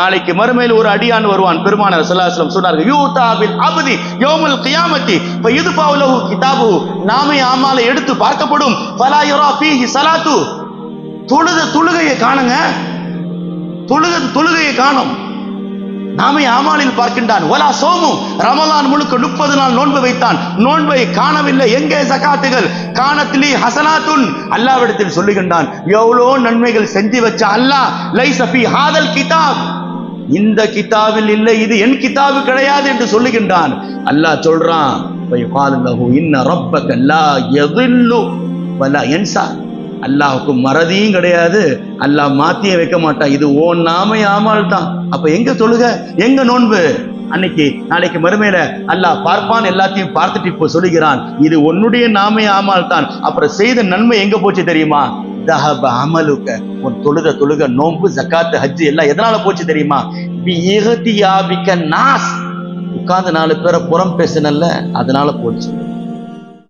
நாளைக்கு மறுமையில் ஒரு அடியான் வருவான். பெருமானார் ஸல்லல்லாஹு அலைஹி வஸல்லம் சொன்னார்கள், யூதா பில் அப்தி யௌமுல் கியாமத்தி ஃபயுத்ஃபஉ லஹு கிதாபுஹு, நாமே ஆமாலை எடுத்து பார்க்கப்படும். ஃபலா யரா ஃபீஹி ஸலாத்து, தொழுகையை காணுங்க, தொழுகையை காணும். நாமே ஆமாலில் பார்க்கின்றான். வலா சோமு, ரமலான் முழுக்க 30 நாள் நோன்பு வைத்தான், நோன்பை காணவில்லை. எங்கே ஜகாத்துகள்? கானத்திலி ஹசனாத்துன், அல்லாஹ்விடத்தில் சொல்லுகின்றான், எவ்வளோ நன்மைகள் செஞ்சு வச்ச அல்லாஹ், லைஸ ஃபீ ஹாதல் கிதாப், இந்த கிதாபில் இல்லை, இது என் கிதாபு கிடையாது என்று சொல்லுகின்றான். அல்லாஹ் சொல்றான், இன்ன ரப்பக லா யதில்லு வலா யன்சா, அல்லாஹ்வுக்கு மறதியும் கிடையாது, அல்லாஹ் மாத்தியே வைக்க மாட்டான், இது ஓன் நாமே ஆமால் தான். அப்ப எங்க தொழுக, எங்க நோன்பு? அன்னைக்கு நாளைக்கு மறுமையில அல்லாஹ் பார்ப்பான், எல்லாத்தையும் பார்த்துட்டு இப்போ சொல்லுகிறான், இது உன்னுடைய நாமே ஆமால் தான். அப்புறம் செய்த நன்மை எங்க போச்சு தெரியுமா? தஹப அமலுக, உன் தொழுக நோன்பு ஜகாத் ஹஜ் எல்லாம் எதனால போச்சு தெரியுமா? பி இஹ்தியாபிக நாஸ், உட்கார்ந்து 4 பேரை புறம் பேசினல்ல, அதனால போச்சு.